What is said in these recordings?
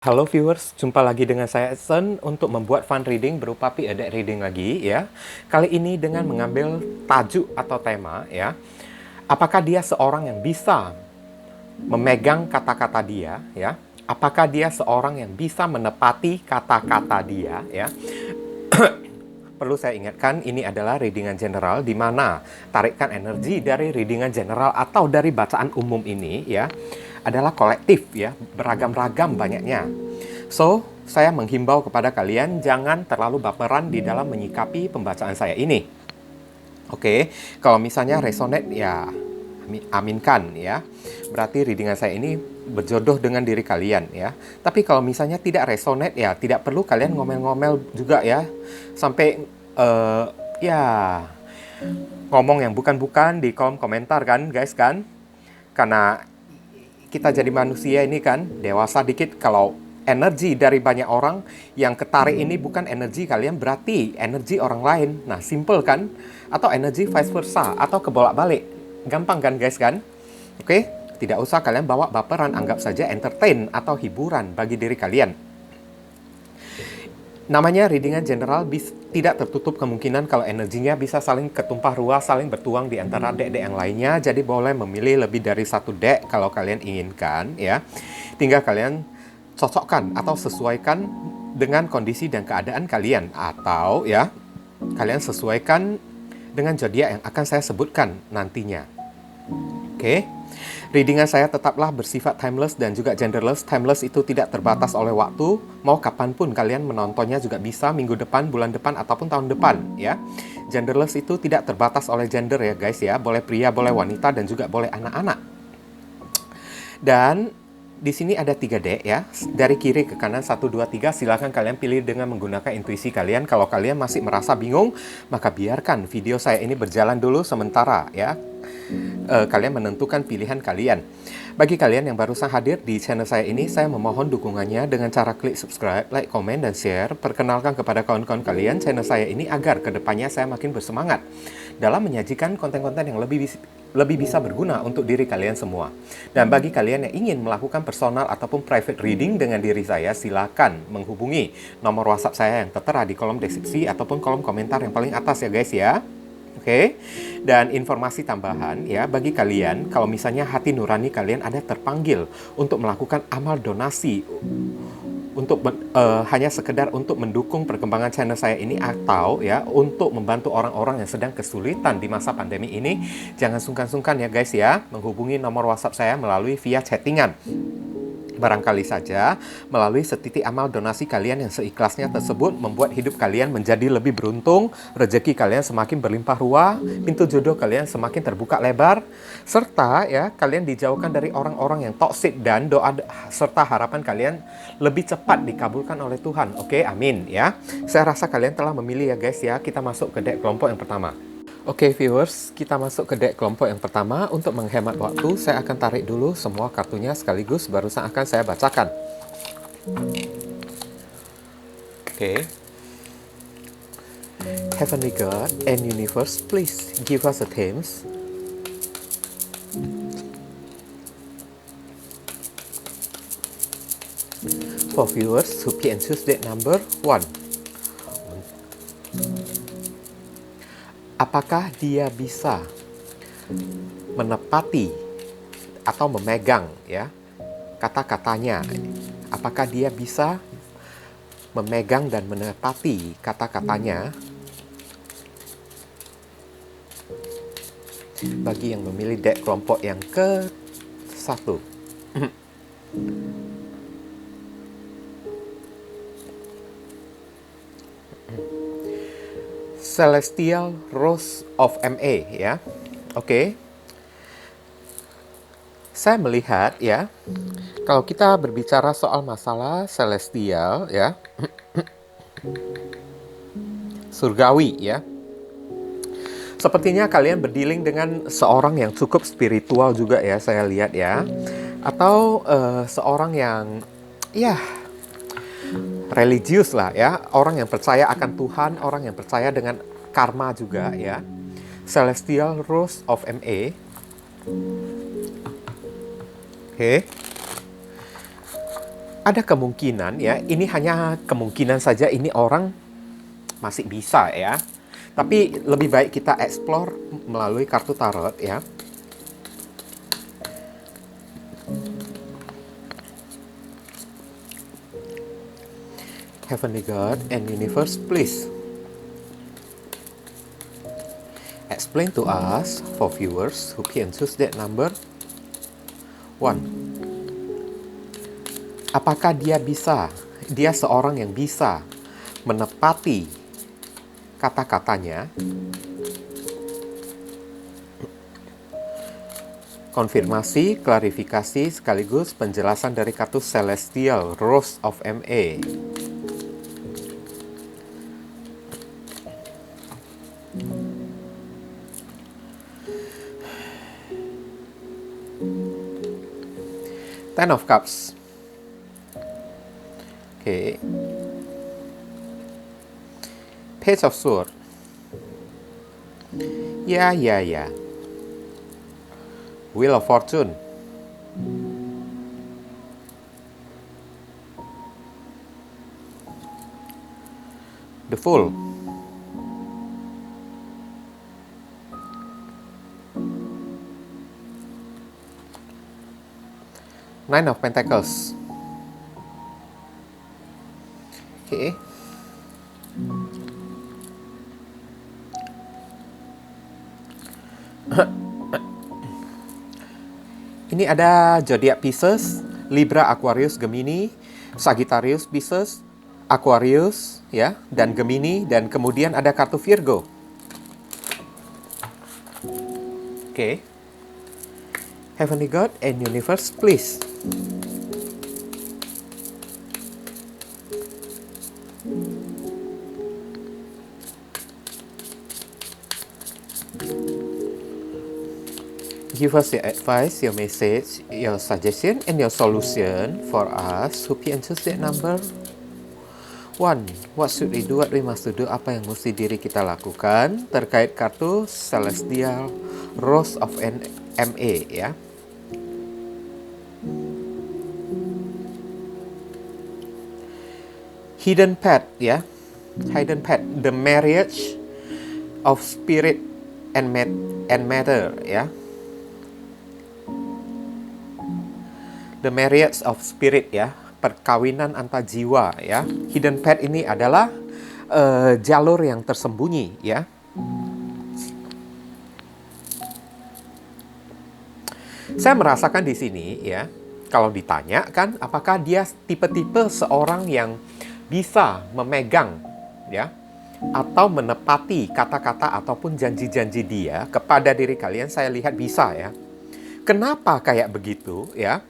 Halo viewers, jumpa lagi dengan saya Edson untuk membuat fun reading berupa P.A. reading lagi ya. Kali ini dengan mengambil tajuk atau tema ya. Apakah dia seorang yang bisa memegang kata-kata dia ya? Apakah dia seorang yang bisa menepati kata-kata dia ya? Perlu saya ingatkan, ini adalah readingan general di mana tarikan energi dari readingan general atau dari bacaan umum ini ya adalah kolektif ya, beragam-ragam banyaknya. So, saya menghimbau kepada kalian jangan terlalu baperan di dalam menyikapi pembacaan saya ini. Oke, kalau misalnya resonate ya aminkan ya. Berarti readingan saya ini berjodoh dengan diri kalian ya. Tapi kalau misalnya tidak resonate ya tidak perlu kalian ngomel-ngomel juga ya. Sampai ya ngomong yang bukan-bukan di kolom komentar kan guys kan. Karena kita jadi manusia ini kan dewasa dikit, kalau energi dari banyak orang yang ketarik ini bukan energi kalian, berarti energi orang lain. Nah, simple kan? Atau energi vice versa, atau kebolak-balik. Gampang kan guys kan? Oke, tidak usah kalian bawa baperan, anggap saja entertain atau hiburan bagi diri kalian. Namanya readingan general, tidak tertutup kemungkinan kalau energinya bisa saling ketumpah ruah, saling bertuang di antara deck-deck yang lainnya. Jadi boleh memilih lebih dari satu deck kalau kalian inginkan ya. Tinggal kalian cocokkan atau sesuaikan dengan kondisi dan keadaan kalian, atau ya kalian sesuaikan dengan zodiak yang akan saya sebutkan nantinya. Oke. Readingan saya tetaplah bersifat timeless dan juga genderless. Timeless itu tidak terbatas oleh waktu, mau kapanpun kalian menontonnya juga bisa, minggu depan, bulan depan, ataupun tahun depan ya. Genderless itu tidak terbatas oleh gender ya guys ya, boleh pria, boleh wanita, dan juga boleh anak-anak. Dan di sini ada 3 deck ya, dari kiri ke kanan 1, 2, 3. Silakan kalian pilih dengan menggunakan intuisi kalian. Kalau kalian masih merasa bingung, maka biarkan video saya ini berjalan dulu sementara ya. Kalian menentukan pilihan kalian. Bagi kalian yang barusan hadir di channel saya ini, saya memohon dukungannya dengan cara klik subscribe, like, komen, dan share. Perkenalkan kepada kawan-kawan kalian channel saya ini agar kedepannya saya makin bersemangat dalam menyajikan konten-konten yang lebih bisa berguna untuk diri kalian semua. Dan bagi kalian yang ingin melakukan personal ataupun private reading dengan diri saya, silakan menghubungi nomor WhatsApp saya yang tertera di kolom deskripsi ataupun kolom komentar yang paling atas ya guys ya. Oke, dan informasi tambahan ya bagi kalian, kalau misalnya hati nurani kalian ada terpanggil untuk melakukan amal donasi untuk hanya sekedar untuk mendukung perkembangan channel saya ini, atau ya untuk membantu orang-orang yang sedang kesulitan di masa pandemi ini, jangan sungkan-sungkan ya guys ya menghubungi nomor WhatsApp saya melalui via chattingan. Barangkali saja melalui setitik amal donasi kalian yang seikhlasnya tersebut membuat hidup kalian menjadi lebih beruntung, rezeki kalian semakin berlimpah ruah, pintu jodoh kalian semakin terbuka lebar, serta ya kalian dijauhkan dari orang-orang yang toksik, dan doa serta harapan kalian lebih cepat dikabulkan oleh Tuhan. Oke, amin ya. Saya rasa kalian telah memilih ya guys ya. Kita masuk ke deck kelompok yang pertama. Oke viewers, kita masuk ke deck kelompok yang pertama. Untuk menghemat waktu, saya akan tarik dulu semua kartunya sekaligus, barusan akan saya bacakan. Oke. Heavenly God and Universe, please give us a themes. For viewers who pick and choose deck number 1. Apakah dia bisa menepati atau memegang ya kata-katanya? Apakah dia bisa memegang dan menepati kata-katanya? Bagi yang memilih deck kelompok yang ke-1. Celestial Rose of MA ya. Oke. Saya melihat ya, kalau kita berbicara soal masalah celestial ya, surgawi ya. Sepertinya kalian berdealing dengan seorang yang cukup spiritual juga ya, saya lihat ya. Atau seorang yang ya religius lah ya, orang yang percaya akan Tuhan, orang yang percaya dengan karma juga ya. Celestial Rose of MA. Oke. Ada kemungkinan ya, ini hanya kemungkinan saja ini orang masih bisa ya. Tapi lebih baik kita explore melalui kartu tarot ya. Heavenly God and Universe, please explain to us for viewers who can choose that number. 1. Apakah dia seorang yang bisa menepati kata-katanya? Konfirmasi, klarifikasi, sekaligus penjelasan dari kartu Celestial Rose of MA. Ten of Cups. Oke. Page of Swords. Ya. Wheel of Fortune. The Fool. Nine of Pentacles. Oke. Ini ada zodiac Pisces, Libra, Aquarius, Gemini, Sagittarius, Pisces, Aquarius, ya, dan Gemini, dan kemudian ada kartu Virgo. Oke. Heavenly God and Universe, please. Give us your advice, your message, your suggestion, and your solution for us who can choose that number. 1. What should we do? What we must do? Apa yang mesti diri kita lakukan terkait kartu Celestial Rose of MA ya. Hidden Path ya. Hidden Path, the marriage of spirit and matter ya. The marriage of spirit ya, perkawinan antar jiwa ya. Hidden path ini adalah jalur yang tersembunyi ya. Saya merasakan di sini ya, kalau ditanya kan apakah dia tipe-tipe seorang yang bisa memegang ya atau menepati kata-kata ataupun janji-janji dia kepada diri kalian, saya lihat bisa ya. Kenapa kayak begitu ya?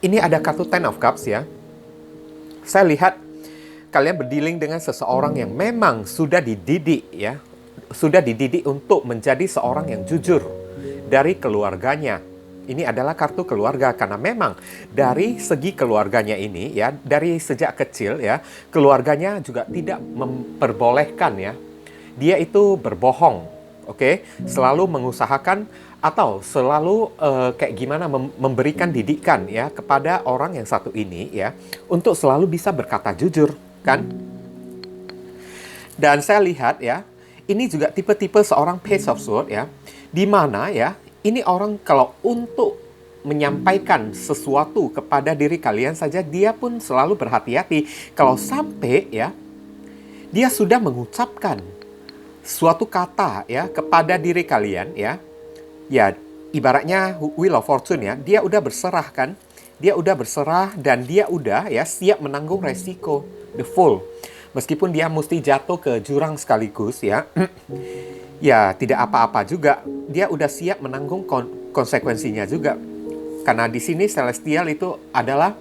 Ini ada kartu Ten of Cups ya. Saya lihat kalian berdealing dengan seseorang yang memang sudah dididik ya. Sudah dididik untuk menjadi seorang yang jujur dari keluarganya. Ini adalah kartu keluarga karena memang dari segi keluarganya ini ya, dari sejak kecil ya, keluarganya juga tidak memperbolehkan ya. Dia itu berbohong, oke? Selalu mengusahakan atau selalu kayak gimana memberikan didikan ya kepada orang yang satu ini ya untuk selalu bisa berkata jujur kan. Dan saya lihat ya, ini juga tipe-tipe seorang Page of Swords ya, di mana ya ini orang kalau untuk menyampaikan sesuatu kepada diri kalian saja dia pun selalu berhati-hati kalau sampai ya dia sudah mengucapkan suatu kata ya kepada diri kalian ya. Ya, ibaratnya Wheel of Fortune ya, dia udah berserah kan, dia udah berserah dan dia udah ya siap menanggung resiko, the Fool. Meskipun dia mesti jatuh ke jurang sekaligus ya, ya tidak apa-apa juga, dia udah siap menanggung konsekuensinya juga. Karena di sini Celestial itu adalah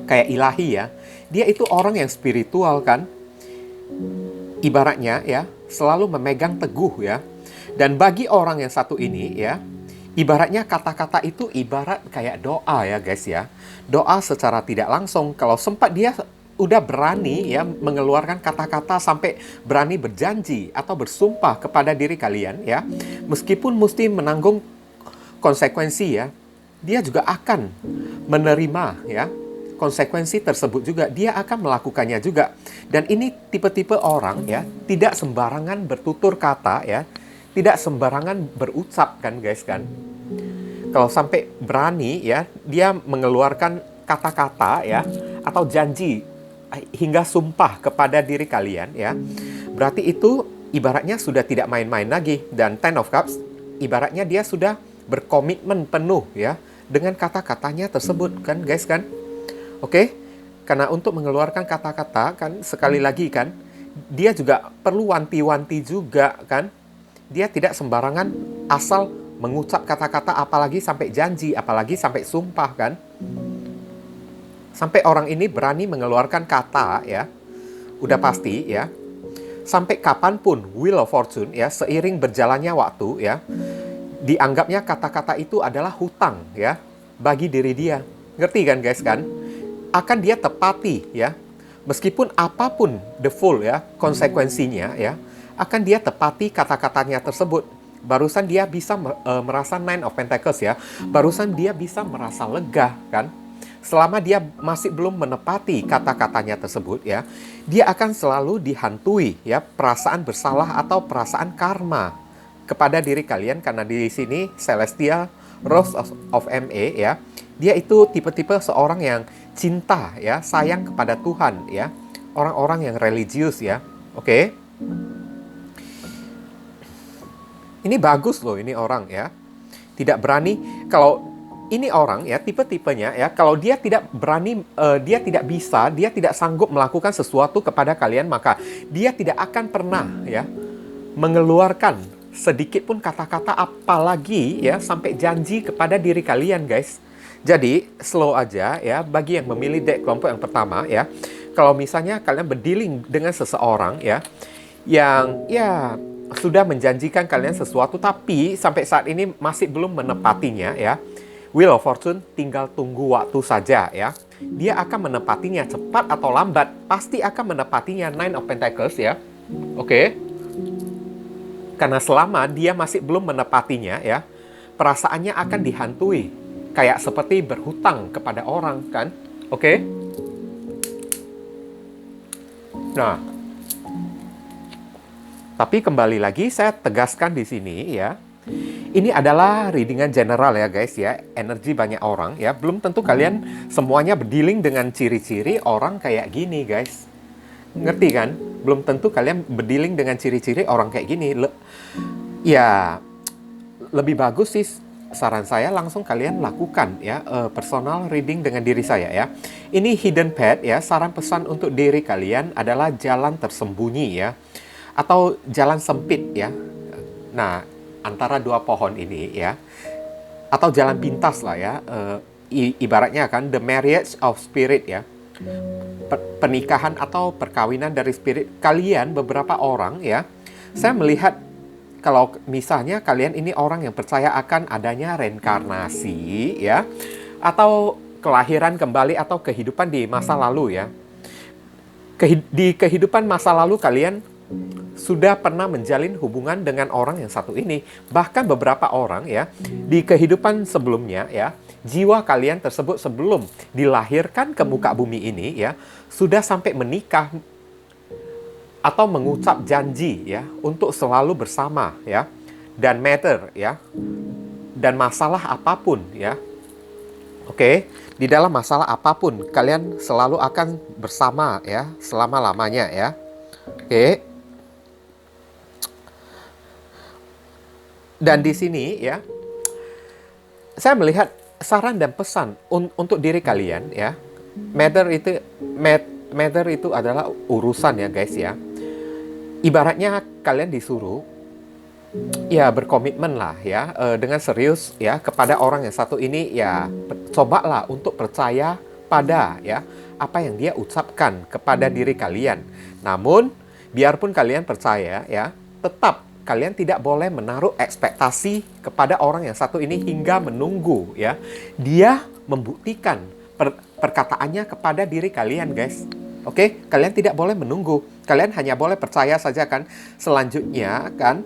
kayak ilahi ya, dia itu orang yang spiritual kan, ibaratnya ya selalu memegang teguh ya. Dan bagi orang yang satu ini ya, ibaratnya kata-kata itu ibarat kayak doa ya guys ya. Doa secara tidak langsung, kalau sempat dia udah berani ya mengeluarkan kata-kata sampai berani berjanji atau bersumpah kepada diri kalian ya. Meskipun mesti menanggung konsekuensi ya. dia juga akan menerima ya konsekuensi tersebut juga. Dia akan melakukannya juga. Dan ini tipe-tipe orang ya, tidak sembarangan bertutur kata ya, tidak sembarangan berucap kan guys kan. Kalau sampai berani ya, dia mengeluarkan kata-kata ya, atau janji hingga sumpah kepada diri kalian ya, berarti itu ibaratnya sudah tidak main-main lagi. Dan Ten of Cups ibaratnya dia sudah berkomitmen penuh ya dengan kata-katanya tersebut kan guys kan. Oke? Karena untuk mengeluarkan kata-kata kan, sekali lagi kan, dia juga perlu wanti-wanti juga kan. Dia tidak sembarangan asal mengucap kata-kata, apalagi sampai janji, apalagi sampai sumpah kan. Sampai orang ini berani mengeluarkan kata ya, udah pasti ya. Sampai kapanpun Wheel of Fortune ya, seiring berjalannya waktu ya, dianggapnya kata-kata itu adalah hutang ya bagi diri dia. Ngerti kan guys kan? Akan dia tepati ya. Meskipun apapun the full ya konsekuensinya ya, akan dia tepati kata-katanya tersebut. Barusan dia bisa merasa Nine of Pentacles ya. Barusan dia bisa merasa lega kan. Selama dia masih belum menepati kata-katanya tersebut ya, dia akan selalu dihantui ya perasaan bersalah atau perasaan karma kepada diri kalian. Karena di sini Celestial Rose of MA ya, dia itu tipe-tipe seorang yang cinta ya, sayang kepada Tuhan ya, orang-orang yang religius ya. Oke. Ini bagus loh ini orang ya. Tidak berani, kalau ini orang ya, tipe-tipenya ya, kalau dia tidak berani, dia tidak bisa, dia tidak sanggup melakukan sesuatu kepada kalian, maka dia tidak akan pernah ya mengeluarkan sedikit pun kata-kata, apalagi ya sampai janji kepada diri kalian guys. Jadi slow aja ya bagi yang memilih deck kelompok yang pertama ya. Kalau misalnya kalian berdealing dengan seseorang ya, yang ya sudah menjanjikan kalian sesuatu tapi sampai saat ini masih belum menepatinya ya, Wheel of Fortune tinggal tunggu waktu saja ya. Dia akan menepatinya cepat atau lambat, pasti akan menepatinya Nine of Pentacles ya. Oke. Karena selama dia masih belum menepatinya ya, perasaannya akan dihantui. Kayak seperti berhutang kepada orang kan. Oke. Nah, tapi kembali lagi saya tegaskan di sini ya. Ini adalah readingan general ya guys ya. Energi banyak orang ya. Belum tentu kalian semuanya berdealing dengan ciri-ciri orang kayak gini guys. Ngerti kan? Belum tentu kalian berdealing dengan ciri-ciri orang kayak gini. Ya, lebih bagus sih saran saya langsung kalian lakukan ya personal reading dengan diri saya ya. Ini hidden path ya. Saran pesan untuk diri kalian adalah jalan tersembunyi ya, atau jalan sempit ya. Nah, antara dua pohon ini ya, atau jalan pintas lah ya, ibaratnya kan the marriage of spirit ya, pernikahan atau perkawinan dari spirit kalian. Beberapa orang ya, saya melihat kalau misalnya kalian ini orang yang percaya akan adanya reinkarnasi ya, atau kelahiran kembali atau kehidupan di masa lalu ya. Di kehidupan masa lalu kalian sudah pernah menjalin hubungan dengan orang yang satu ini. Bahkan beberapa orang ya, di kehidupan sebelumnya ya, jiwa kalian tersebut sebelum dilahirkan ke muka bumi ini ya, sudah sampai menikah atau mengucap janji ya untuk selalu bersama ya. Dan matter ya, dan masalah apapun ya. Oke, di dalam masalah apapun kalian selalu akan bersama ya, selama-lamanya ya. Oke. Dan di sini ya, saya melihat saran dan pesan untuk diri kalian ya. Matter itu adalah urusan ya guys ya. Ibaratnya kalian disuruh ya berkomitmen lah ya dengan serius ya kepada orang yang satu ini ya. Cobalah untuk percaya pada ya apa yang dia ucapkan kepada diri kalian. Namun biarpun kalian percaya ya, tetap kalian tidak boleh menaruh ekspektasi kepada orang yang satu ini hingga menunggu ya dia membuktikan perkataannya kepada diri kalian guys. Oke, kalian tidak boleh menunggu. Kalian hanya boleh percaya saja kan. Selanjutnya kan,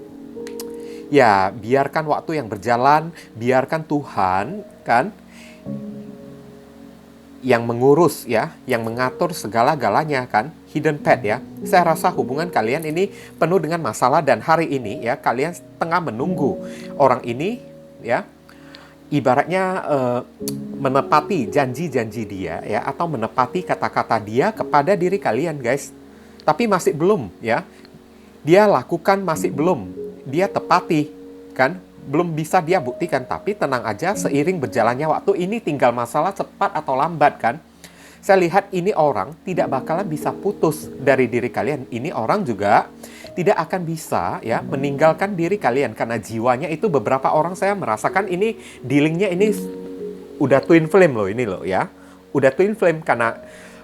ya biarkan waktu yang berjalan, biarkan Tuhan kan yang mengurus ya, yang mengatur segala-galanya kan, hidden pet ya. Saya rasa hubungan kalian ini penuh dengan masalah dan hari ini ya kalian tengah menunggu orang ini ya ibaratnya menepati janji-janji dia ya atau menepati kata-kata dia kepada diri kalian guys. Tapi masih belum ya. Dia lakukan masih belum. Dia tepati kan? Belum bisa dia buktikan, tapi tenang aja, seiring berjalannya waktu ini tinggal masalah cepat atau lambat kan. Saya lihat ini orang tidak bakalan bisa putus dari diri kalian. Ini orang juga tidak akan bisa ya meninggalkan diri kalian karena jiwanya itu beberapa orang saya merasakan ini dealingnya ini udah twin flame loh ini loh ya. Udah twin flame karena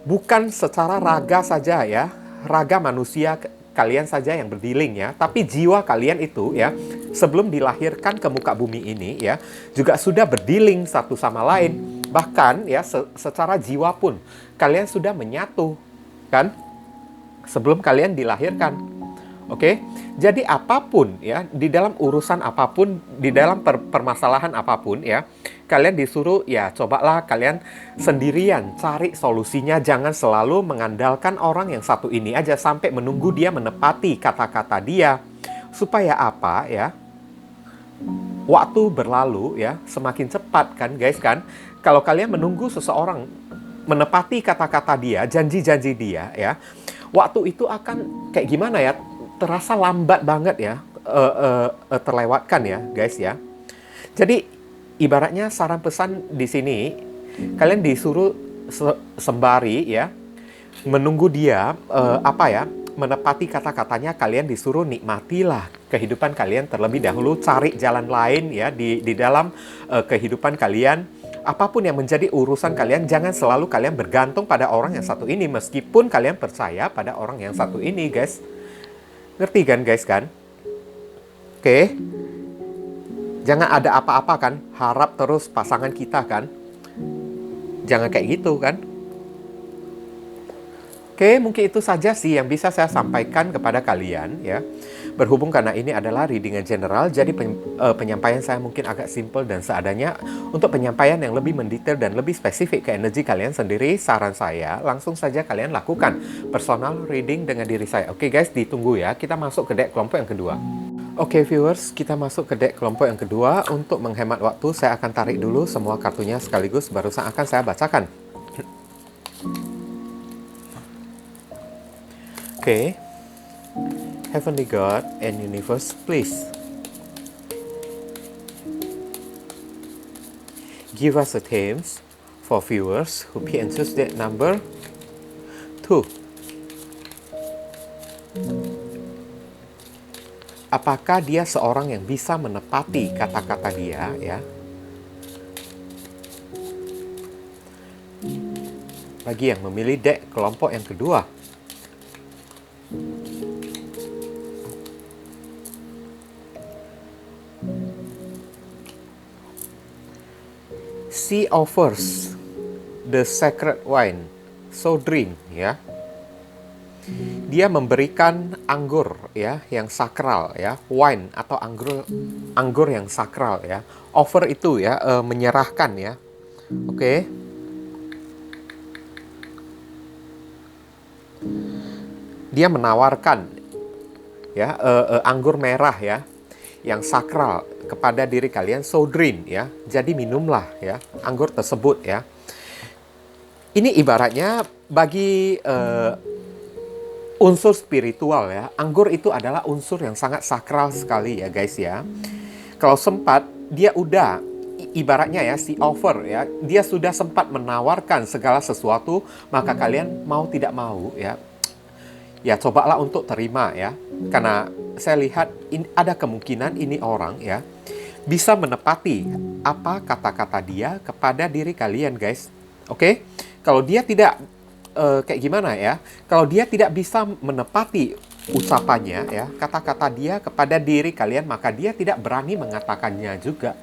bukan secara raga saja ya, raga manusia kalian saja yang berdealing ya, tapi jiwa kalian itu ya sebelum dilahirkan ke muka bumi ini ya juga sudah berdealing satu sama lain. Bahkan ya secara jiwa pun kalian sudah menyatu kan sebelum kalian dilahirkan. Oke, jadi apapun ya di dalam urusan apapun, di dalam permasalahan apapun ya, kalian disuruh ya cobalah kalian sendirian cari solusinya. Jangan selalu mengandalkan orang yang satu ini aja sampai menunggu dia menepati kata-kata dia. Supaya apa ya? Waktu berlalu ya semakin cepat kan guys kan. Kalau kalian menunggu seseorang menepati kata-kata dia, janji-janji dia ya, waktu itu akan kayak gimana ya? Terasa lambat banget ya, terlewatkan ya guys ya. Jadi ibaratnya saran pesan di sini, kalian disuruh sembari ya menunggu dia menepati kata-katanya, kalian disuruh nikmatilah kehidupan kalian terlebih dahulu, cari jalan lain ya di dalam kehidupan kalian. Apapun yang menjadi urusan kalian, jangan selalu kalian bergantung pada orang yang satu ini meskipun kalian percaya pada orang yang satu ini guys. Ngerti kan guys kan? Oke. Jangan ada apa-apa kan, harap terus pasangan kita kan. Jangan kayak gitu kan. Oke, mungkin itu saja sih yang bisa saya sampaikan kepada kalian ya. Berhubung karena ini adalah readingan general, jadi penyampaian saya mungkin agak simple dan seadanya. Untuk penyampaian yang lebih mendetail dan lebih spesifik ke energi kalian sendiri, saran saya langsung saja kalian lakukan personal reading dengan diri saya. Oke guys, ditunggu ya. Kita masuk ke deck kelompok yang kedua. Oke viewers, kita masuk ke deck kelompok yang kedua. Untuk menghemat waktu, saya akan tarik dulu semua kartunya sekaligus, baru akan saya bacakan. Oke. Heavenly God and Universe, please give us a themes for viewers who be interested number 2. Apakah dia seorang yang bisa menepati kata-kata dia ya? Bagi yang memilih deck kelompok yang kedua. She offers the sacred wine, Sodrin ya. Dia memberikan anggur ya yang sakral ya, wine atau anggur yang sakral ya. Offer itu ya menyerahkan ya. Oke. Dia menawarkan ya anggur merah ya yang sakral kepada diri kalian, Sodrin ya. Jadi minumlah ya anggur tersebut ya. Ini ibaratnya bagi unsur spiritual ya. Anggur itu adalah unsur yang sangat sakral sekali ya guys ya. Kalau sempat dia udah ibaratnya ya si offer ya, dia sudah sempat menawarkan segala sesuatu, maka kalian mau tidak mau ya. Ya cobalah untuk terima ya. Karena saya lihat ada kemungkinan ini orang ya bisa menepati apa kata-kata dia kepada diri kalian guys. Oke? Kalau dia tidak kayak gimana ya? Kalau dia tidak bisa menepati ucapannya ya, kata-kata dia kepada diri kalian, maka dia tidak berani mengatakannya juga.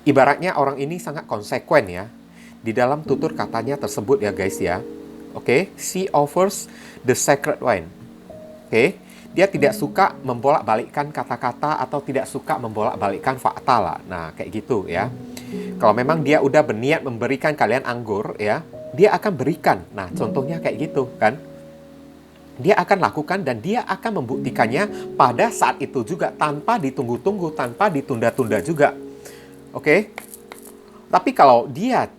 Ibaratnya orang ini sangat konsekuen ya di dalam tutur katanya tersebut ya guys ya. Oke? She offers the sacred wine. Oke, dia tidak suka membolak-balikkan kata-kata atau tidak suka membolak-balikkan fakta lah. Nah, kayak gitu ya. Kalau memang dia udah berniat memberikan kalian anggur, ya, dia akan berikan. Nah, contohnya kayak gitu, kan? Dia akan lakukan dan dia akan membuktikannya pada saat itu juga, tanpa ditunggu-tunggu, tanpa ditunda-tunda juga. Oke? Tapi kalau dia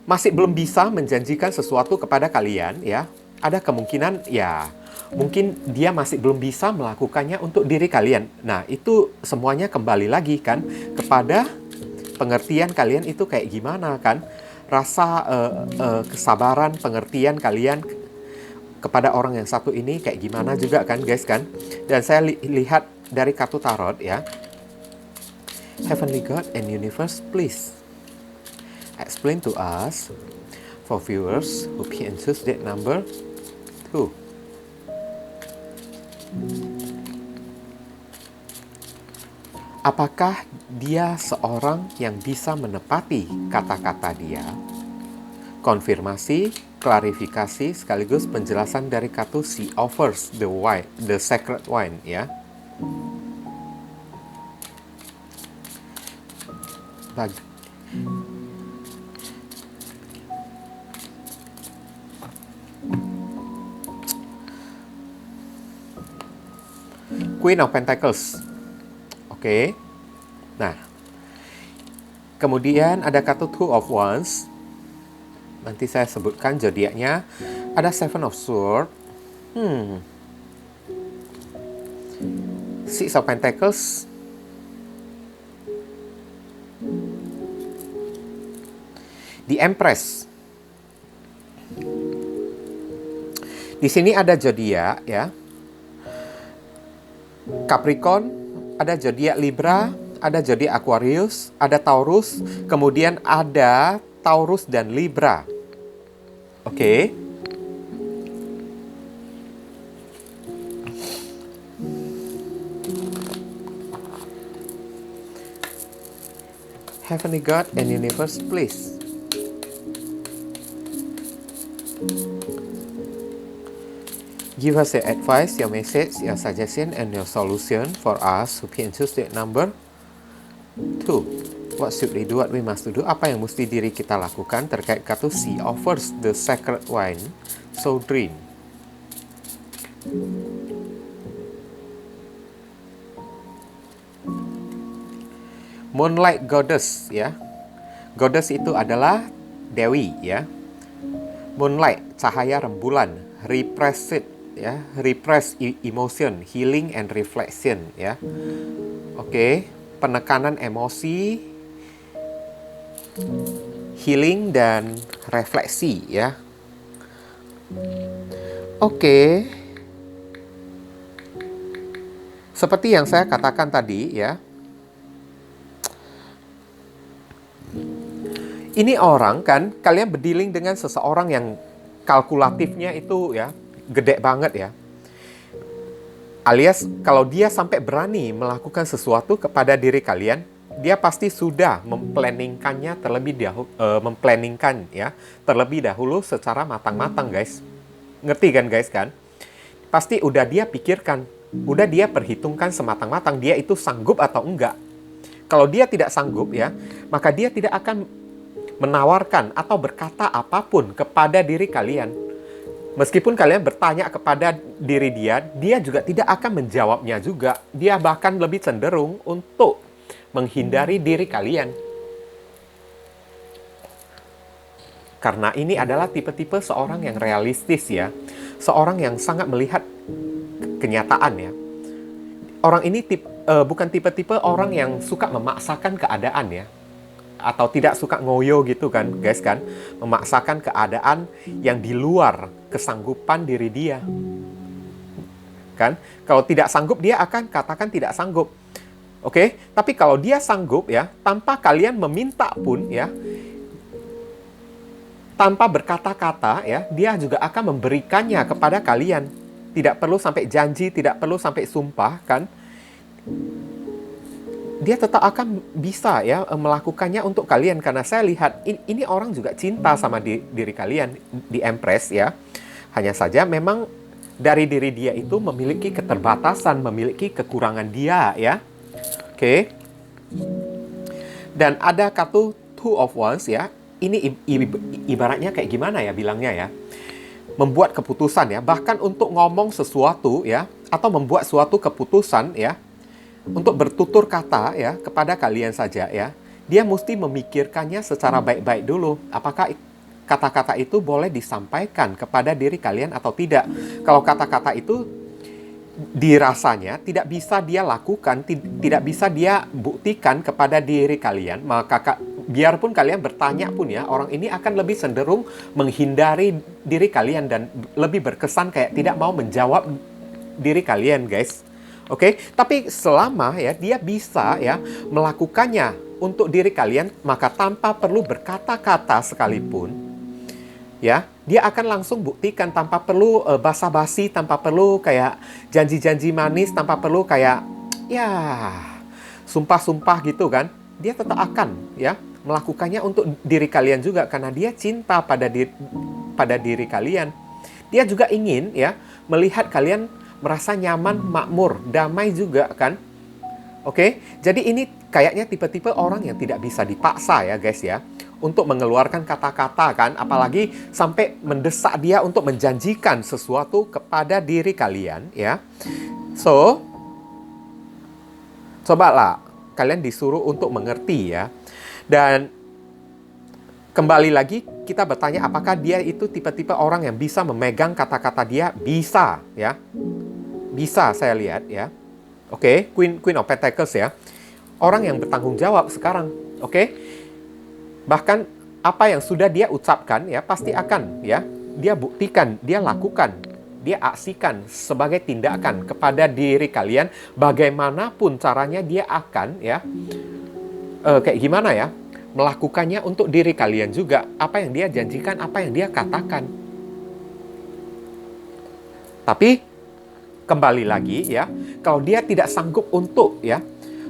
masih belum bisa menjanjikan sesuatu kepada kalian, ya, ada kemungkinan, ya, mungkin dia masih belum bisa melakukannya untuk diri kalian. Nah, itu semuanya kembali lagi, kan, kepada pengertian kalian itu kayak gimana, kan? Rasa kesabaran, pengertian kalian kepada orang yang satu ini kayak gimana juga, kan, guys, kan? Dan saya lihat dari kartu tarot, ya. Heavenly God and Universe, please explain to us, for viewers who pick and choose that number 2. Apakah dia seorang yang bisa menepati kata-kata dia? Konfirmasi, klarifikasi, sekaligus penjelasan dari kartu She Offers the Wine, the Sacred Wine, ya. Queen of Pentacles. Oke. Nah, kemudian ada kartu Two of Wands. Nanti saya sebutkan zodiaknya. Ada Seven of Swords. Six of Pentacles. The Empress. Di sini ada zodiak, ya. Capricorn, ada zodiak Libra, ada zodiak Aquarius, ada Taurus, kemudian ada Taurus dan Libra. Oke. Heavenly God and Universe, please. Give us your advice, your message, your suggestion, and your solution for us who can choose that number 2. What should we do? What we must do? Apa yang mesti diri kita lakukan terkait kartu She Offers the Sacred Wine, So Dream. Moonlight Goddess, ya. Goddess itu adalah Dewi, ya. Moonlight, cahaya rembulan, repressed, ya, repress emotion, healing and reflection, ya. Oke, penekanan emosi, healing dan refleksi, ya. Oke. Seperti yang saya katakan tadi, ya. Ini orang, kan, kalian berdealing dengan seseorang yang kalkulatifnya itu, ya, gede banget, ya. Alias kalau dia sampai berani melakukan sesuatu kepada diri kalian, dia pasti sudah memplanningkannya terlebih dahulu secara matang-matang, guys. Ngerti kan, guys, kan? Pasti udah dia pikirkan, udah dia perhitungkan sematang-matang dia itu sanggup atau enggak. Kalau dia tidak sanggup, ya, maka dia tidak akan menawarkan atau berkata apapun kepada diri kalian. Meskipun kalian bertanya kepada diri dia, dia juga tidak akan menjawabnya juga. Dia bahkan lebih cenderung untuk menghindari diri kalian. Karena ini adalah tipe-tipe seorang yang realistis, ya. Seorang yang sangat melihat kenyataan, ya. Orang ini bukan tipe-tipe orang yang suka memaksakan keadaan, ya. Atau tidak suka ngoyo gitu, kan, guys, kan. Memaksakan keadaan yang di luar kesanggupan diri dia. Kan? Kalau tidak sanggup, dia akan katakan tidak sanggup. Oke? Tapi kalau dia sanggup, ya, tanpa kalian meminta pun, ya, tanpa berkata-kata, ya, dia juga akan memberikannya kepada kalian. Tidak perlu sampai janji, tidak perlu sampai sumpah, kan. Dia tetap akan bisa, ya, melakukannya untuk kalian. Karena saya lihat ini orang juga cinta sama diri kalian, di Empress, ya. Hanya saja memang dari diri dia itu memiliki keterbatasan, memiliki kekurangan dia, ya. Oke. Dan ada kartu Two of Wands ya. Ini ibaratnya kayak gimana ya bilangnya ya. Membuat keputusan ya, bahkan untuk ngomong sesuatu ya, atau membuat suatu keputusan ya, untuk bertutur kata ya kepada kalian saja ya. Dia mesti memikirkannya secara baik-baik dulu. Apakah kata-kata itu boleh disampaikan kepada diri kalian atau tidak. Kalau kata-kata itu dirasanya tidak bisa dia lakukan, tidak bisa dia buktikan kepada diri kalian, maka biarpun kalian bertanya pun ya, orang ini akan lebih cenderung menghindari diri kalian dan lebih berkesan kayak tidak mau menjawab diri kalian, guys. Oke, tapi selama ya dia bisa ya melakukannya untuk diri kalian, maka tanpa perlu berkata-kata sekalipun, ya, dia akan langsung buktikan tanpa perlu basa-basi, tanpa perlu kayak janji-janji manis, tanpa perlu kayak ya sumpah-sumpah gitu kan. Dia tetap akan ya melakukannya untuk diri kalian juga karena dia cinta pada diri kalian. Dia juga ingin ya melihat kalian merasa nyaman, makmur, damai juga kan. Oke, jadi ini kayaknya tipe-tipe orang yang tidak bisa dipaksa ya guys ya, untuk mengeluarkan kata-kata kan, apalagi sampai mendesak dia untuk menjanjikan sesuatu kepada diri kalian ya. So, cobalah kalian disuruh untuk mengerti ya. Dan kembali lagi kita bertanya apakah dia itu tipe-tipe orang yang bisa memegang kata-kata dia? Bisa ya. Bisa saya lihat ya. Oke, Queen of Pentacles ya. Orang yang bertanggung jawab sekarang. Oke. Bahkan apa yang sudah dia ucapkan ya pasti akan ya dia buktikan, dia lakukan, dia aksikan sebagai tindakan kepada diri kalian. Bagaimanapun caranya dia akan ya kayak gimana ya melakukannya untuk diri kalian juga. Apa yang dia janjikan, apa yang dia katakan. Tapi kembali lagi ya, kalau dia tidak sanggup untuk ya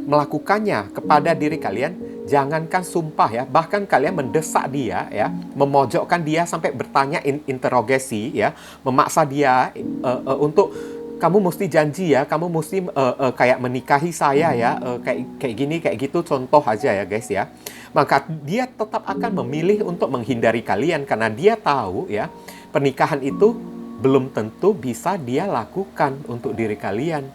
melakukannya kepada diri kalian, jangankan sumpah ya, bahkan kalian mendesak dia ya, memojokkan dia sampai bertanya interogasi ya, memaksa dia untuk kamu mesti janji ya, kamu mesti kayak menikahi saya ya, kayak gini kayak gitu, contoh aja ya guys ya. Maka dia tetap akan memilih untuk menghindari kalian karena dia tahu ya, pernikahan itu belum tentu bisa dia lakukan untuk diri kalian.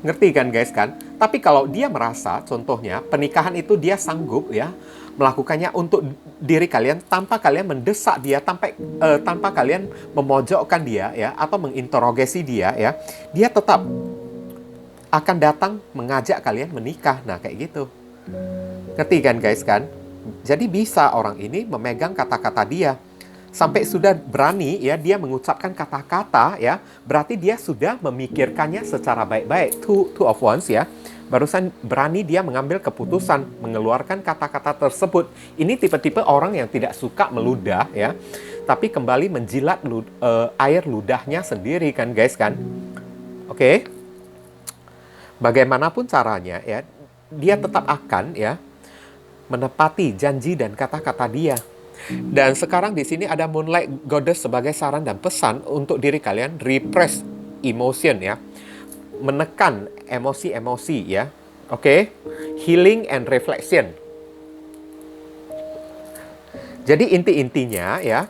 Ngerti kan guys kan? Tapi kalau dia merasa, contohnya, pernikahan itu dia sanggup ya melakukannya untuk diri kalian tanpa kalian mendesak dia, tanpa kalian memojokkan dia ya atau menginterogasi dia ya, dia tetap akan datang mengajak kalian menikah. Nah kayak gitu. Ngerti kan guys kan? Jadi bisa orang ini memegang kata-kata dia. Sampai sudah berani ya dia mengucapkan kata-kata ya, berarti dia sudah memikirkannya secara baik-baik. Two of Wands ya. Barusan berani dia mengambil keputusan mengeluarkan kata-kata tersebut. Ini tipe-tipe orang yang tidak suka meludah ya, tapi kembali menjilat air ludahnya sendiri kan guys kan. Oke. Bagaimanapun caranya ya, dia tetap akan ya menepati janji dan kata-kata dia. Dan sekarang di sini ada Moonlight Goddess sebagai saran dan pesan untuk diri kalian, repress emotion ya. Menekan emosi-emosi ya. Oke. Healing and reflection. Jadi inti-intinya ya,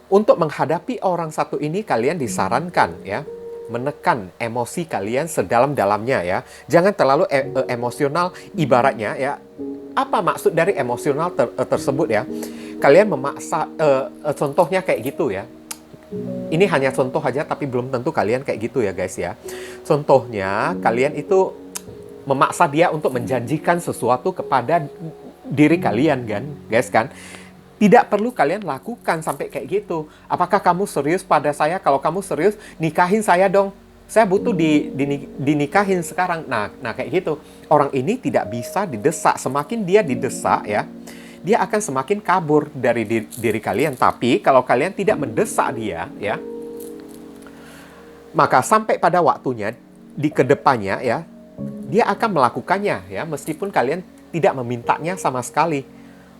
untuk menghadapi orang satu ini kalian disarankan ya, menekan emosi kalian sedalam-dalamnya ya. Jangan terlalu emosional, ibaratnya ya. Apa maksud dari emosional tersebut ya? Kalian memaksa, contohnya kayak gitu ya. Ini hanya contoh aja tapi belum tentu kalian kayak gitu ya guys ya. Contohnya kalian itu memaksa dia untuk menjanjikan sesuatu kepada diri kalian kan, guys kan. Tidak perlu kalian lakukan sampai kayak gitu. Apakah kamu serius pada saya? Kalau kamu serius, nikahin saya dong. Saya butuh dinikahin sekarang. Nah kayak gitu. Orang ini tidak bisa didesak. Semakin dia didesak ya, dia akan semakin kabur dari diri kalian. Tapi kalau kalian tidak mendesak dia ya, maka sampai pada waktunya di kedepannya ya, dia akan melakukannya ya, meskipun kalian tidak memintanya sama sekali.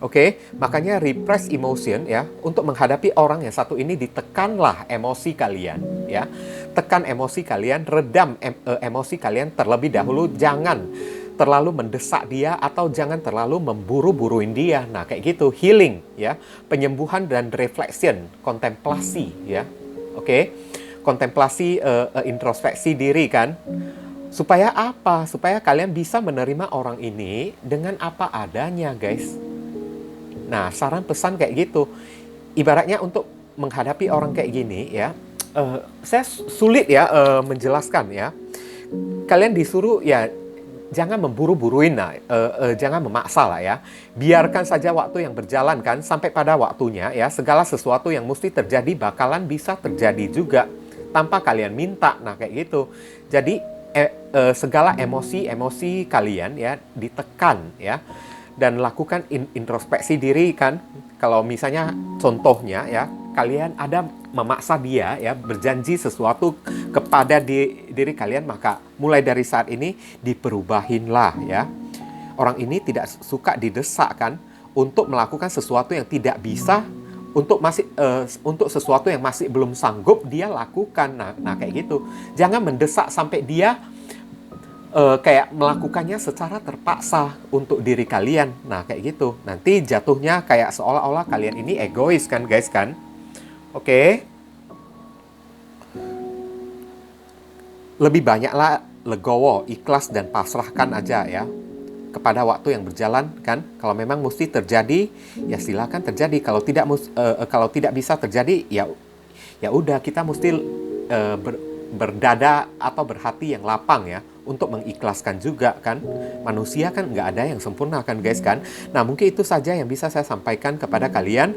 Oke, makanya repress emotion ya, untuk menghadapi orang yang satu ini ditekanlah emosi kalian ya. Tekan emosi kalian, redam emosi kalian terlebih dahulu. Jangan terlalu mendesak dia atau jangan terlalu memburu-buruin dia. Nah, kayak gitu, healing ya, penyembuhan dan reflection, kontemplasi ya. Oke. Kontemplasi, introspeksi diri kan. Supaya apa? Supaya kalian bisa menerima orang ini dengan apa adanya, guys. Nah, saran pesan kayak gitu. Ibaratnya untuk menghadapi orang kayak gini ya, saya sulit ya menjelaskan ya. Kalian disuruh ya jangan memburu-buruin lah, jangan memaksa lah ya. Biarkan saja waktu yang berjalan kan, sampai pada waktunya ya, segala sesuatu yang mesti terjadi bakalan bisa terjadi juga tanpa kalian minta. Nah, kayak gitu. Jadi segala emosi-emosi kalian ya ditekan ya, dan lakukan introspeksi diri kan. Kalau misalnya contohnya ya, kalian ada memaksa dia ya berjanji sesuatu kepada diri kalian, maka mulai dari saat ini diperubahinlah ya. Orang ini tidak suka didesak kan untuk melakukan sesuatu yang tidak bisa, untuk sesuatu yang masih belum sanggup dia lakukan. Nah kayak gitu. Jangan mendesak sampai dia kayak melakukannya secara terpaksa untuk diri kalian. Nah, kayak gitu. Nanti jatuhnya kayak seolah-olah kalian ini egois kan, guys kan? Oke. Lebih banyaklah legowo, ikhlas dan pasrahkan aja ya kepada waktu yang berjalan kan. Kalau memang mesti terjadi, ya silakan terjadi. Kalau tidak bisa terjadi, ya udah, kita mesti berdada atau berhati yang lapang ya, untuk mengikhlaskan juga kan. Manusia kan nggak ada yang sempurna kan, guys kan. Nah, mungkin itu saja yang bisa saya sampaikan kepada kalian.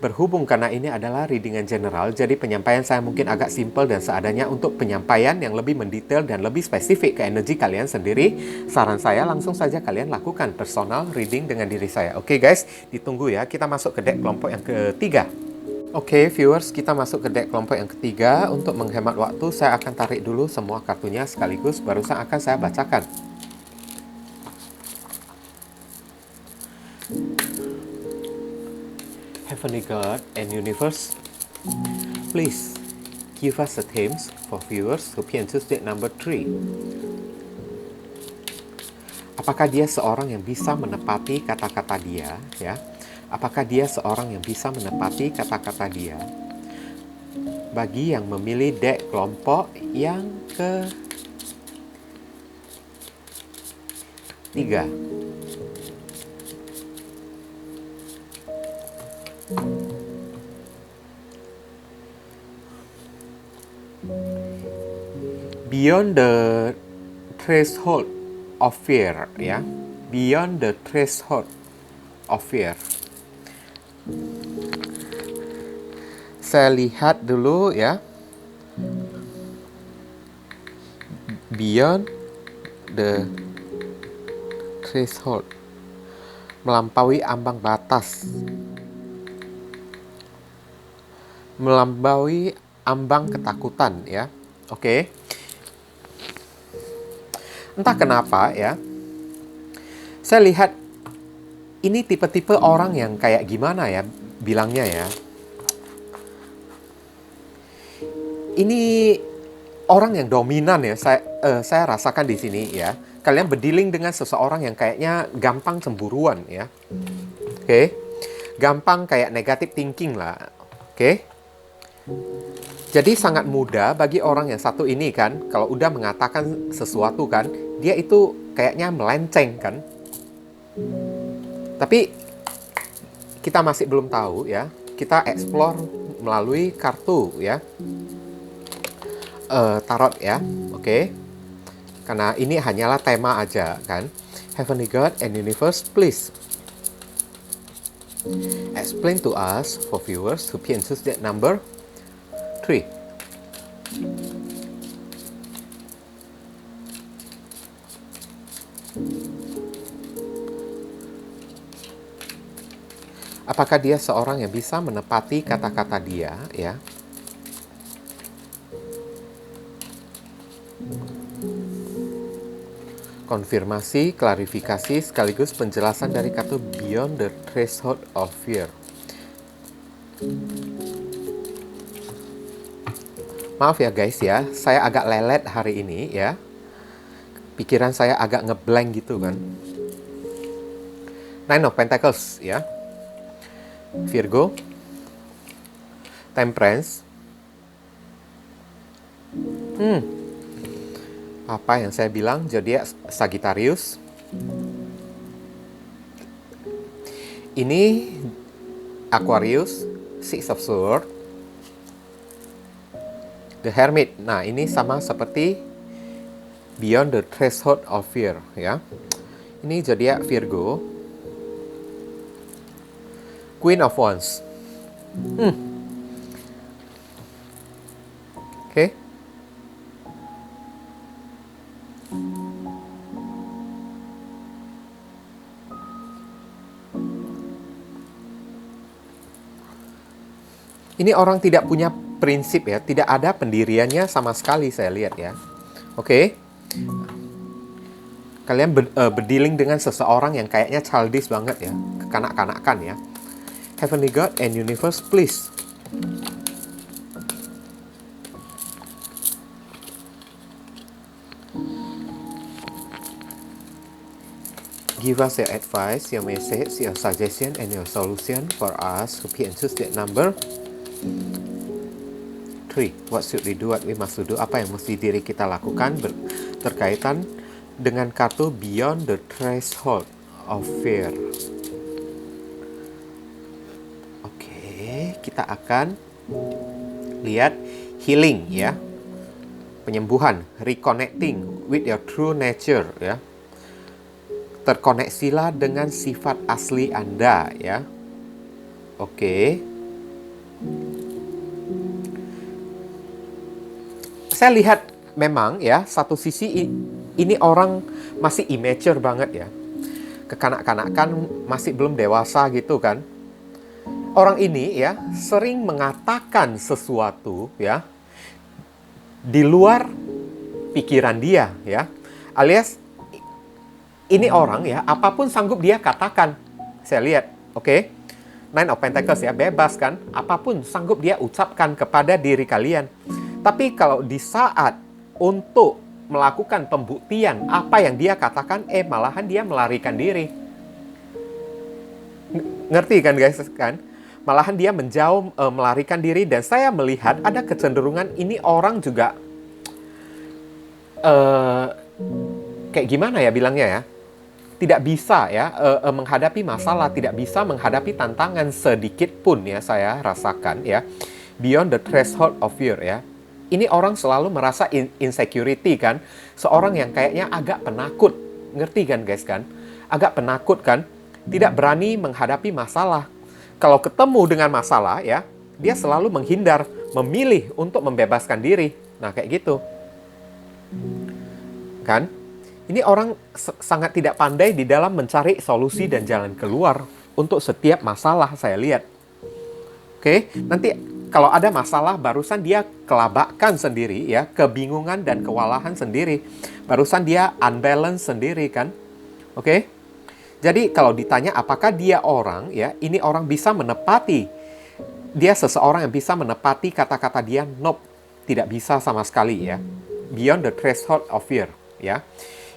Berhubung karena ini adalah readingan general, jadi penyampaian saya mungkin agak simple dan seadanya. Untuk penyampaian yang lebih mendetail dan lebih spesifik ke energi kalian sendiri, saran saya langsung saja kalian lakukan personal reading dengan diri saya. Oke guys, ditunggu ya. Kita masuk ke deck kelompok yang ketiga. Oke, viewers, kita masuk ke deck kelompok yang ketiga. Untuk menghemat waktu, saya akan tarik dulu semua kartunya sekaligus, barusan akan saya bacakan. Heavenly God and Universe, please give us the themes for viewers who choose deck number 3. Apakah dia seorang yang bisa menepati kata-kata dia, ya? Apakah dia seorang yang bisa menepati kata-kata dia? Bagi yang memilih deck kelompok yang ketiga. Beyond the threshold of fear, ya. Beyond the threshold of fear. Saya lihat dulu ya. Beyond the threshold, melampaui ambang batas. Melampaui ambang ketakutan ya. Oke. Entah kenapa ya, saya lihat ini tipe-tipe orang yang kayak gimana ya bilangnya ya. Ini orang yang dominan ya, saya rasakan di sini ya. Kalian berdealing dengan seseorang yang kayaknya gampang cemburuan ya. Oke. Gampang kayak negative thinking lah. Oke. Jadi sangat mudah bagi orang yang satu ini kan, kalau udah mengatakan sesuatu kan, dia itu kayaknya melenceng kan. Tapi kita masih belum tahu ya. Kita explore melalui kartu ya. Tarot ya. Oke. Karena ini hanyalah tema aja kan. Heavenly God and Universe, please explain to us for viewers who choose that number 3. Apakah dia seorang yang bisa menepati kata-kata dia ya? Konfirmasi, klarifikasi sekaligus penjelasan dari kartu Beyond the Threshold of Fear. Maaf ya guys ya, saya agak lelet hari ini ya. Pikiran saya agak ngeblank gitu kan. Nine of Pentacles ya. Virgo, Temperance. Apa yang saya bilang? Zodiak Sagittarius. Ini Aquarius, Six of Swords, The Hermit. Nah, ini sama seperti Beyond the Threshold of Fear ya. Ini zodiak Virgo, Queen of Wands. Oke. Ini orang tidak punya prinsip ya, tidak ada pendiriannya sama sekali saya lihat ya. Oke. Kalian berdealing dengan seseorang yang kayaknya childish banget ya, kekanak-kanakan ya. Heavenly God and Universe, please. Give us your advice, your message, your suggestion, and your solution for us who pick and choose that number. 3. What should we do? What we must do? Apa yang mesti diri kita lakukan terkaitan dengan kartu Beyond the Threshold of Fear. Oke, kita akan lihat healing ya. Penyembuhan, reconnecting with your true nature ya. Terkoneksilah dengan sifat asli Anda ya. Oke. Saya lihat memang ya, satu sisi ini orang masih immature banget ya. Kekanak-kanakan, masih belum dewasa gitu kan. Orang ini ya sering mengatakan sesuatu ya di luar pikiran dia ya. Alias ini orang ya, apapun sanggup dia katakan. Saya lihat, oke. Nine of Pentacles ya, bebas kan. Apapun sanggup dia ucapkan kepada diri kalian. Tapi kalau di saat untuk melakukan pembuktian apa yang dia katakan, malahan dia melarikan diri. Ngerti kan guys kan? Malahan dia menjauh, melarikan diri. Dan saya melihat ada kecenderungan ini orang juga kayak gimana ya bilangnya ya, tidak bisa ya menghadapi masalah, tidak bisa menghadapi tantangan sedikit pun ya, saya rasakan ya. Beyond the threshold of fear ya. Ini orang selalu merasa insecurity kan. Seorang yang kayaknya agak penakut. Ngerti kan guys kan? Agak penakut kan. Tidak berani menghadapi masalah. Kalau ketemu dengan masalah ya, dia selalu menghindar, memilih untuk membebaskan diri. Nah kayak gitu. Kan? Ini orang sangat tidak pandai di dalam mencari solusi dan jalan keluar untuk setiap masalah saya lihat. Oke, nanti kalau ada masalah barusan dia kelabakan sendiri ya, kebingungan dan kewalahan sendiri. Barusan dia unbalance sendiri kan. Oke. Jadi kalau ditanya apakah dia orang ya, ini orang bisa menepati. Dia seseorang yang bisa menepati kata-kata dia, nope, tidak bisa sama sekali ya. Beyond the threshold of fear ya.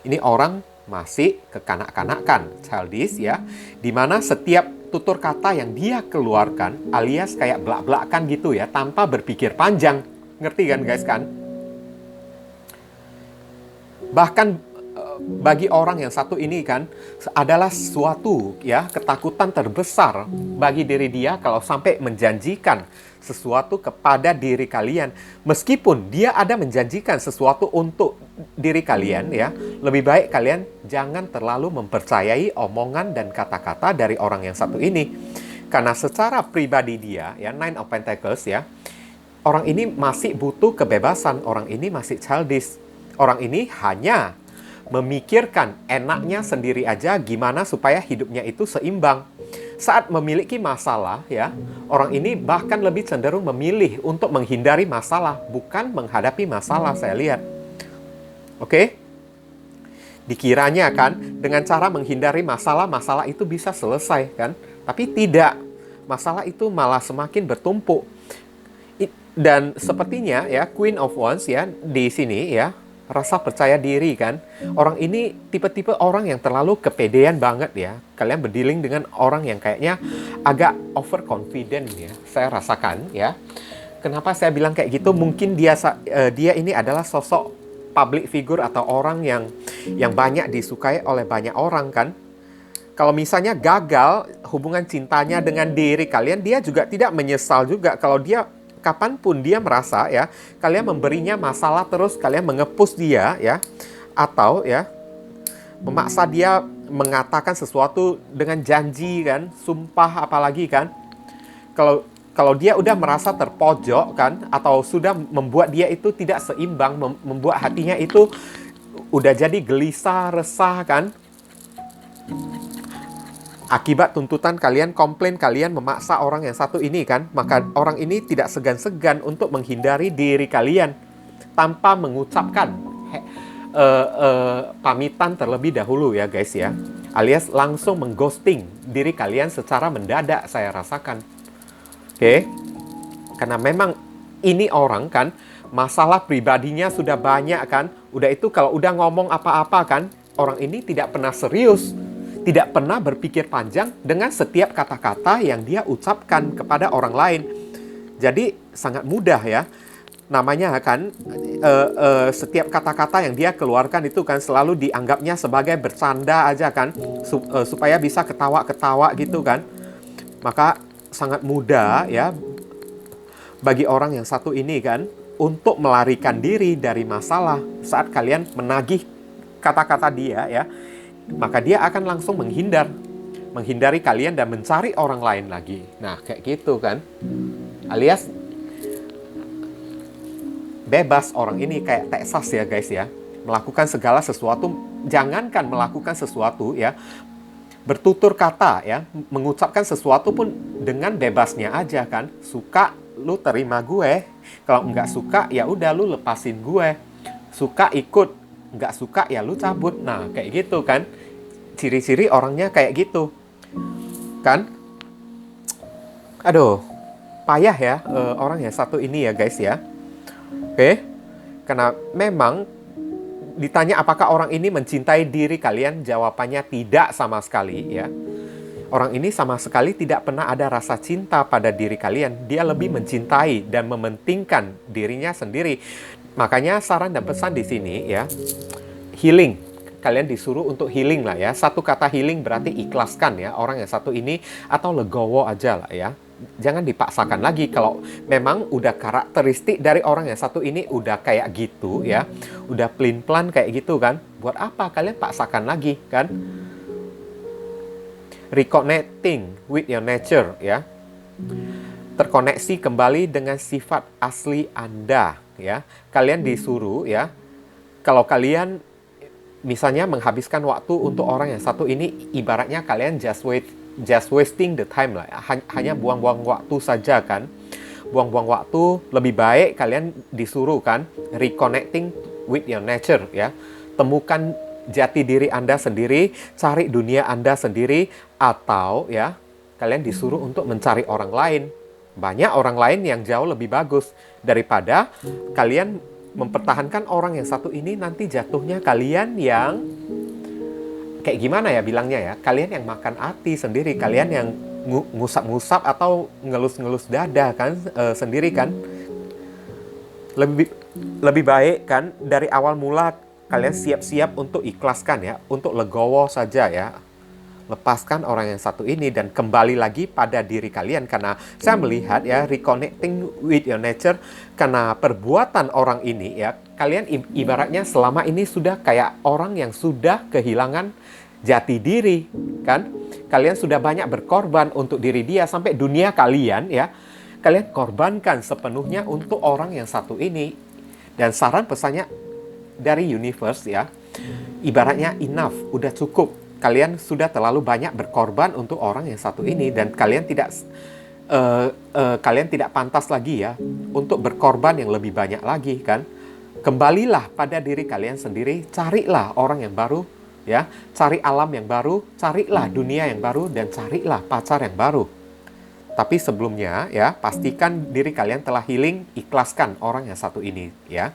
Ini orang masih kekanak-kanakan, childish ya, dimana setiap tutur kata yang dia keluarkan alias kayak belak-belakan gitu ya, tanpa berpikir panjang. Ngerti kan guys kan? Bahkan bagi orang yang satu ini kan adalah suatu ya ketakutan terbesar bagi diri dia kalau sampai menjanjikan sesuatu kepada diri kalian. Meskipun dia ada menjanjikan sesuatu untuk diri kalian ya, lebih baik kalian jangan terlalu mempercayai omongan dan kata-kata dari orang yang satu ini. Karena secara pribadi dia ya, Nine of Pentacles ya, orang ini masih butuh kebebasan, orang ini masih childish. Orang ini hanya memikirkan enaknya sendiri aja gimana supaya hidupnya itu seimbang. Saat memiliki masalah ya, orang ini bahkan lebih cenderung memilih untuk menghindari masalah, bukan menghadapi masalah saya lihat. Oke? Dikiranya kan dengan cara menghindari masalah, masalah itu bisa selesai kan? Tapi tidak. Masalah itu malah semakin bertumpuk. Dan sepertinya ya, Queen of Wands ya di sini ya, rasa percaya diri kan. Orang ini tipe-tipe orang yang terlalu kepedean banget ya. Kalian berdealing dengan orang yang kayaknya agak overconfident ya. Saya rasakan ya. Kenapa saya bilang kayak gitu? Mungkin dia ini adalah sosok public figure atau orang yang banyak disukai oleh banyak orang kan. Kalau misalnya gagal hubungan cintanya dengan diri kalian, dia juga tidak menyesal juga kalau dia kapanpun dia merasa ya, kalian memberinya masalah terus, kalian mengepus dia ya, atau ya, memaksa dia mengatakan sesuatu dengan janji kan, sumpah apalagi kan. Kalau dia udah merasa terpojok kan, atau sudah membuat dia itu tidak seimbang, membuat hatinya itu udah jadi gelisah, resah kan, akibat tuntutan kalian, komplain kalian memaksa orang yang satu ini kan, maka orang ini tidak segan-segan untuk menghindari diri kalian tanpa mengucapkan pamitan terlebih dahulu ya guys ya, alias langsung mengghosting diri kalian secara mendadak saya rasakan. Oke. Karena memang ini orang kan, masalah pribadinya sudah banyak kan, udah itu kalau udah ngomong apa-apa kan, orang ini tidak pernah serius, tidak pernah berpikir panjang dengan setiap kata-kata yang dia ucapkan kepada orang lain. Jadi sangat mudah ya. Namanya kan setiap kata-kata yang dia keluarkan itu kan selalu dianggapnya sebagai bercanda aja kan, supaya bisa ketawa-ketawa gitu kan. Maka sangat mudah ya bagi orang yang satu ini kan untuk melarikan diri dari masalah saat kalian menagih kata-kata dia ya. Maka dia akan langsung menghindari kalian dan mencari orang lain lagi. Nah, kayak gitu kan. Alias bebas orang ini kayak Texas ya guys ya. Melakukan segala sesuatu, jangankan melakukan sesuatu ya, bertutur kata ya, mengucapkan sesuatu pun dengan bebasnya aja kan. Suka lu terima gue, kalau nggak suka ya udah lu lepasin gue. Suka ikut, nggak suka ya lu cabut. Nah kayak gitu kan, ciri-ciri orangnya kayak gitu kan. Aduh, payah ya orang yang satu ini ya guys ya. Oke, karena memang ditanya apakah orang ini mencintai diri kalian, jawabannya tidak sama sekali ya. Orang ini sama sekali tidak pernah ada rasa cinta pada diri kalian. Dia lebih mencintai dan mementingkan dirinya sendiri. Makanya saran dan pesan di sini ya, healing. Kalian disuruh untuk healing lah ya. Satu kata healing berarti ikhlaskan ya orang yang satu ini, atau legowo aja lah ya. Jangan dipaksakan lagi. Kalau memang udah karakteristik dari orang yang satu ini udah kayak gitu ya, udah pelin-pelan kayak gitu kan, buat apa kalian paksakan lagi kan. Reconnecting with your nature ya, terkoneksi kembali dengan sifat asli Anda ya. Kalian disuruh ya, kalau kalian misalnya menghabiskan waktu untuk orang yang satu ini, ibaratnya kalian just wasting the time lah, hanya buang-buang waktu saja kan. Buang-buang waktu, lebih baik kalian disuruh kan reconnecting with your nature ya. Temukan jati diri Anda sendiri, cari dunia Anda sendiri, atau ya kalian disuruh untuk mencari orang lain. Banyak orang lain yang jauh lebih bagus daripada kalian mempertahankan orang yang satu ini. Nanti jatuhnya kalian yang kayak gimana ya bilangnya ya, kalian yang makan hati sendiri, kalian yang ngusap-ngusap atau ngelus-ngelus dada kan sendiri kan. Lebih baik kan dari awal mula kalian siap-siap untuk ikhlaskan ya, untuk legowo saja ya. Lepaskan orang yang satu ini dan kembali lagi pada diri kalian. Karena saya melihat ya, reconnecting with your nature, karena perbuatan orang ini ya, kalian ibaratnya selama ini sudah kayak orang yang sudah kehilangan jati diri kan. Kalian sudah banyak berkorban untuk diri dia, sampai dunia kalian ya, kalian korbankan sepenuhnya untuk orang yang satu ini. Dan saran pesannya dari universe ya, ibaratnya enough, udah cukup. Kalian sudah terlalu banyak berkorban untuk orang yang satu ini, dan kalian tidak pantas lagi ya untuk berkorban yang lebih banyak lagi kan. Kembalilah pada diri kalian sendiri, carilah orang yang baru ya, cari alam yang baru, carilah dunia yang baru, dan carilah pacar yang baru. Tapi sebelumnya ya, pastikan diri kalian telah healing, ikhlaskan orang yang satu ini ya.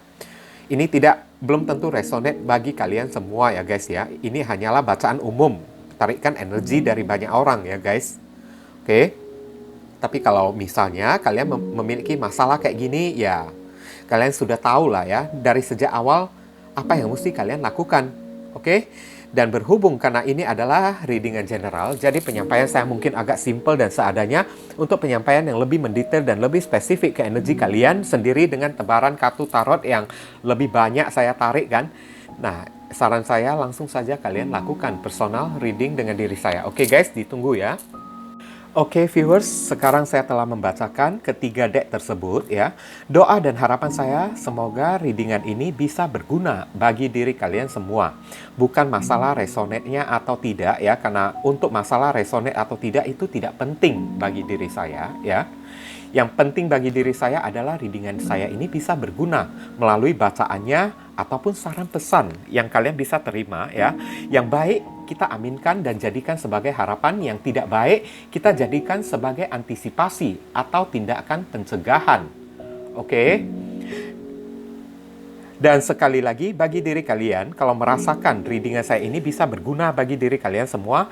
Ini tidak belum tentu resonate bagi kalian semua ya guys ya. Ini hanyalah bacaan umum, tarikkan energi dari banyak orang ya guys. Oke. Tapi kalau misalnya kalian memiliki masalah kayak gini, ya kalian sudah tahu lah ya dari sejak awal apa yang mesti kalian lakukan. Oke? Dan berhubung karena ini adalah readingan general, jadi penyampaian saya mungkin agak simple dan seadanya. Untuk penyampaian yang lebih mendetail dan lebih spesifik ke energi kalian sendiri dengan tebaran kartu tarot yang lebih banyak saya tarik kan. Nah, saran saya langsung saja kalian lakukan personal reading dengan diri saya. Oke guys, ditunggu ya. Oke viewers, sekarang saya telah membacakan ketiga deck tersebut ya. Doa dan harapan saya semoga readingan ini bisa berguna bagi diri kalian semua. Bukan masalah resonate-nya atau tidak ya, karena untuk masalah resonate atau tidak itu tidak penting bagi diri saya ya. Yang penting bagi diri saya adalah readingan saya ini bisa berguna melalui bacaannya ataupun saran pesan yang kalian bisa terima ya. Yang baik kita aminkan dan jadikan sebagai harapan, yang tidak baik kita jadikan sebagai antisipasi atau tindakan pencegahan. Oke? Dan sekali lagi bagi diri kalian, kalau merasakan readingan saya ini bisa berguna bagi diri kalian semua,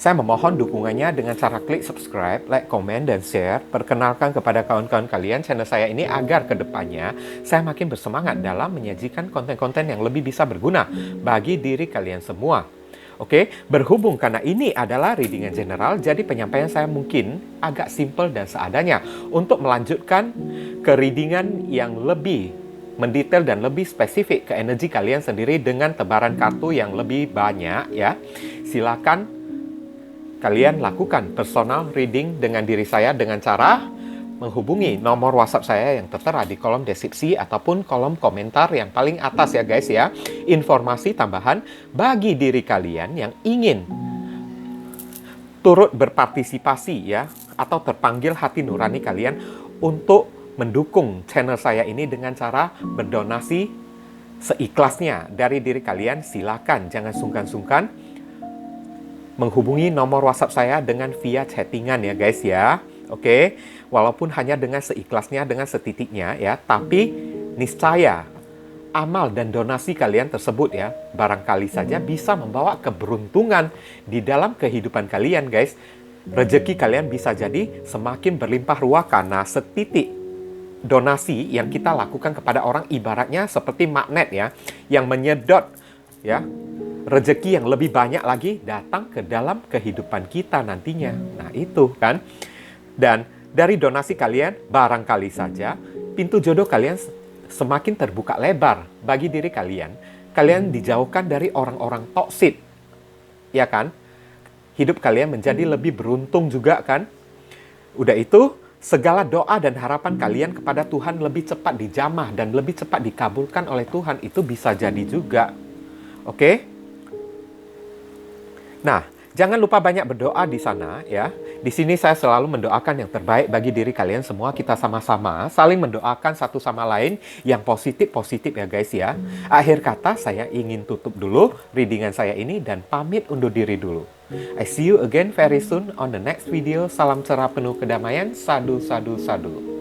saya memohon dukungannya dengan cara klik subscribe, like, komen, dan share. Perkenalkan kepada kawan-kawan kalian channel saya ini agar ke depannya saya makin bersemangat dalam menyajikan konten-konten yang lebih bisa berguna bagi diri kalian semua. Oke, berhubung karena ini adalah readingan general, jadi penyampaian saya mungkin agak simple dan seadanya. Untuk melanjutkan ke readingan yang lebih mendetail dan lebih spesifik ke energi kalian sendiri dengan tebaran kartu yang lebih banyak ya, silakan kalian lakukan personal reading dengan diri saya dengan cara menghubungi nomor WhatsApp saya yang tertera di kolom deskripsi ataupun kolom komentar yang paling atas ya guys ya. Informasi tambahan bagi diri kalian yang ingin turut berpartisipasi ya, atau terpanggil hati nurani kalian untuk mendukung channel saya ini dengan cara berdonasi seikhlasnya dari diri kalian, silakan jangan sungkan-sungkan menghubungi nomor WhatsApp saya dengan via chattingan ya guys ya. Oke, walaupun hanya dengan seikhlasnya, dengan setitiknya ya, tapi niscaya amal dan donasi kalian tersebut ya, barangkali saja bisa membawa keberuntungan di dalam kehidupan kalian guys. Rezeki kalian bisa jadi semakin berlimpah ruah karena setitik donasi yang kita lakukan kepada orang ibaratnya seperti magnet ya, yang menyedot ya rezeki yang lebih banyak lagi datang ke dalam kehidupan kita nantinya. Nah itu kan. Dan dari donasi kalian, barangkali saja pintu jodoh kalian semakin terbuka lebar bagi diri kalian. Kalian dijauhkan dari orang-orang toksik. Ya kan? Hidup kalian menjadi lebih beruntung juga kan? Udah itu, segala doa dan harapan kalian kepada Tuhan lebih cepat dijamah dan lebih cepat dikabulkan oleh Tuhan. Itu bisa jadi juga. Oke? Nah, jangan lupa banyak berdoa di sana ya. Di sini saya selalu mendoakan yang terbaik bagi diri kalian semua. Kita sama-sama saling mendoakan satu sama lain yang positif-positif ya guys ya. Akhir kata saya ingin tutup dulu readingan saya ini dan pamit undur diri dulu. I see you again very soon on the next video. Salam cerah penuh kedamaian. Sadu, sadu, sadu.